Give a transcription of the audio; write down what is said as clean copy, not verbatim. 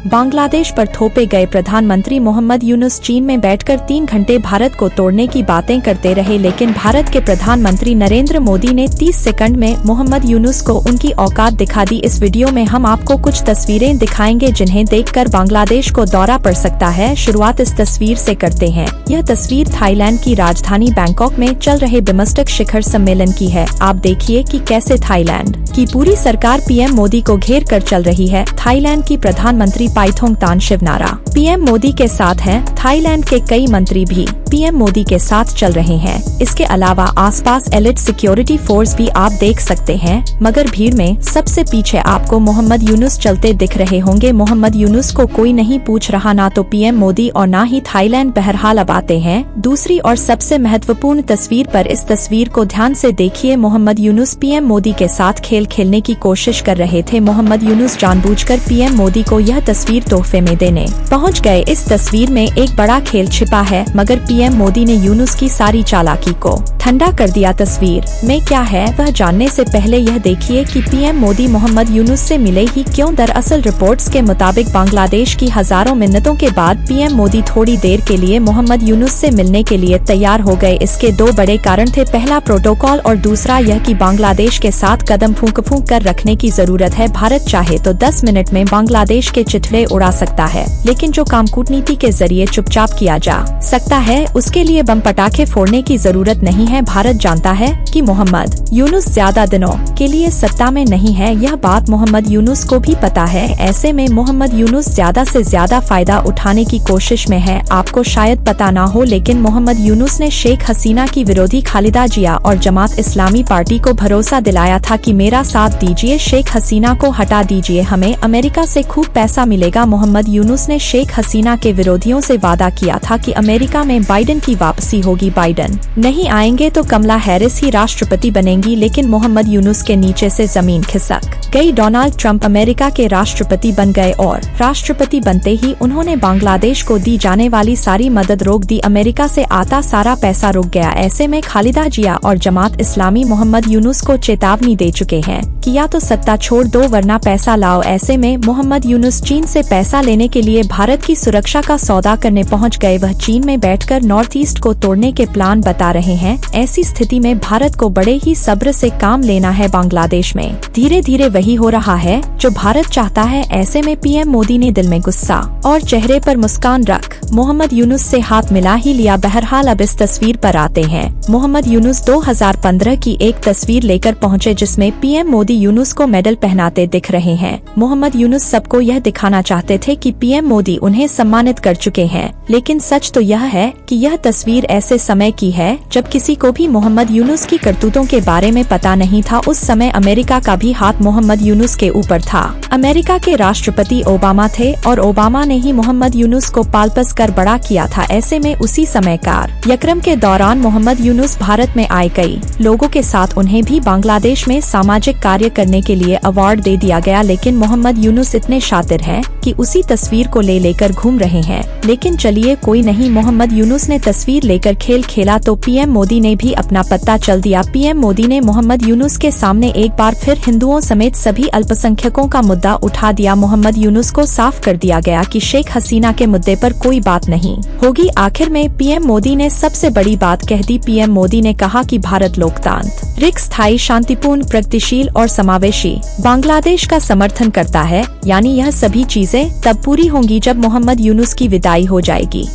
बांग्लादेश पर थोपे गए प्रधानमंत्री मोहम्मद यूनुस चीन में बैठकर 3 घंटे भारत को तोड़ने की बातें करते रहे, लेकिन भारत के प्रधानमंत्री नरेंद्र मोदी ने 30 सेकंड में मोहम्मद यूनुस को उनकी औकात दिखा दी। इस वीडियो में हम आपको कुछ तस्वीरें दिखाएंगे जिन्हें देखकर बांग्लादेश को दौरा पड़ सकता है। शुरुआत इस तस्वीर से करते हैं। यह तस्वीर थाईलैंड की राजधानी बैंकॉक में चल रहे बिमस्टेक शिखर सम्मेलन की है। आप देखिए कि कैसे थाईलैंड की पूरी सरकार पीएम मोदी को घेर कर चल रही है। थाईलैंड की प्रधानमंत्री पाइथोंगतान शिवनारा पीएम मोदी के साथ हैं। थाईलैंड के कई मंत्री भी पीएम मोदी के साथ चल रहे हैं। इसके अलावा आसपास एलिट सिक्योरिटी फोर्स भी आप देख सकते हैं, मगर भीड़ में सबसे पीछे आपको मोहम्मद यूनुस चलते दिख रहे होंगे। मोहम्मद यूनुस को कोई नहीं पूछ रहा, ना तो पीएम मोदी और ना ही थाईलैंड। बहरहाल अब आते हैं दूसरी और सबसे महत्वपूर्ण तस्वीर पर। इस तस्वीर को ध्यान से देखिए। मोहम्मद यूनुस पीएम मोदी के साथ खेल खेलने की कोशिश कर रहे थे। मोहम्मद यूनुस जानबूझकर पीएम मोदी को यह तस्वीर तोहफे में देने पहुंच गए। इस तस्वीर में एक बड़ा खेल छिपा है, मगर पीएम मोदी ने यूनुस की सारी चालाकी को ठंडा कर दिया। तस्वीर में क्या है वह जानने से पहले यह देखिए कि पीएम मोदी मोहम्मद यूनुस से मिले ही क्यों। दरअसल रिपोर्ट्स के मुताबिक बांग्लादेश की हजारों मिन्नतों के बाद पीएम मोदी थोड़ी देर के लिए मोहम्मद यूनुस से मिलने के लिए तैयार हो गए। इसके 2 बड़े कारण थे, पहला प्रोटोकॉल और दूसरा यह कि बांग्लादेश के साथ कदम फूंक कर रखने की जरूरत है। भारत चाहे तो 10 मिनट में बांग्लादेश के चिथड़े उड़ा सकता है, लेकिन जो काम कूटनीति के जरिए चुपचाप किया जा सकता है उसके लिए बम पटाखे फोड़ने की जरूरत नहीं है। भारत जानता है कि मोहम्मद यूनुस ज्यादा दिनों के लिए सत्ता में नहीं है। यह बात मोहम्मद यूनुस को भी पता है। ऐसे में मोहम्मद यूनुस ज्यादा से ज्यादा फायदा उठाने की कोशिश में है। आपको शायद पता ना हो, लेकिन मोहम्मद यूनुस ने शेख हसीना की विरोधी खालिदा जिया और जमात इस्लामी पार्टी को भरोसा दिलाया था कि मेरा साथ दीजिए, शेख हसीना को हटा दीजिए, हमें अमेरिका से खूब पैसा मिलेगा। मोहम्मद यूनुस ने शेख हसीना के विरोधियों से वादा किया था कि अमेरिका में बाइडेन की वापसी होगी। बाइडेन नहीं आएंगे तो कमला हैरिस ही राष्ट्रपति बनेंगी, लेकिन मोहम्मद यूनुस के नीचे से जमीन खिसक गई। डोनाल्ड ट्रंप अमेरिका के राष्ट्रपति बन गए और राष्ट्रपति बनते ही उन्होंने बांग्लादेश को दी जाने वाली सारी मदद रोक दी। अमेरिका से आता सारा पैसा रुक गया। ऐसे में खालिदा जिया और जमात इस्लामी मोहम्मद यूनुस को चेतावनी दे चुके हैं कि या तो सत्ता छोड़ दो वरना पैसा लाओ। ऐसे में मोहम्मद यूनुस चीन से पैसा लेने के लिए भारत की सुरक्षा का सौदा करने पहुंच गए। वह चीन में बैठकर नॉर्थ ईस्ट को तोड़ने के प्लान बता रहे हैं। ऐसी स्थिति में भारत को बड़े ही सब्र से काम लेना है। बांग्लादेश में धीरे धीरे वही हो रहा है जो भारत चाहता है। ऐसे में पीएम मोदी ने दिल में गुस्सा और चेहरे पर मुस्कान रख मोहम्मद यूनुस से हाथ मिला ही लिया। बहरहाल अब इस तस्वीर पर आते हैं। मोहम्मद यूनुस 2015 की एक तस्वीर लेकर पहुंचे जिसमें पीएम मोदी यूनुस को मेडल पहनाते दिख रहे हैं। मोहम्मद यूनुस सबको यह दिखाना चाहते थे कि पीएम मोदी उन्हें सम्मानित कर चुके हैं, लेकिन सच तो यह है कि यह तस्वीर ऐसे समय की है जब किसी को भी मोहम्मद यूनुस की करतूतों के बारे में पता नहीं था। उस समय अमेरिका का भी हाथ मोहम्मद यूनुस के ऊपर था। अमेरिका के राष्ट्रपति ओबामा थे और ओबामा ने ही मोहम्मद यूनुस को पालपस कर बड़ा किया था। ऐसे में उसी समय कार्यक्रम के दौरान मोहम्मद यूनुस भारत में आए। कई लोगों के साथ उन्हें भी बांग्लादेश में सामाजिक कार्य करने के लिए अवार्ड दे दिया गया, लेकिन मोहम्मद यूनुस इतने शातिर हैं कि उसी तस्वीर को लेकर घूम रहे हैं। लेकिन चलिए कोई नहीं, मोहम्मद यूनुस ने तस्वीर लेकर खेल खेला तो पीएम मोदी ने भी अपना पत्ता चल दिया। पीएम मोदी ने मोहम्मद यूनुस के सामने एक बार फिर हिंदुओं समेत सभी अल्पसंख्यकों का मुद्दा उठा दिया। मोहम्मद यूनुस को साफ कर दिया गया कि शेख हसीना के मुद्दे पर कोई बात नहीं होगी। आखिर में पीएम मोदी ने सबसे बड़ी बात कह दी। पीएम मोदी ने कहा कि भारत लोकतांत्रिक, स्थायी, शांतिपूर्ण, प्रगतिशील और समावेशी बांग्लादेश का समर्थन करता है। यानी यह सभी चीजें तब पूरी होंगी जब मोहम्मद यूनुस की विदाई हो जाएगी।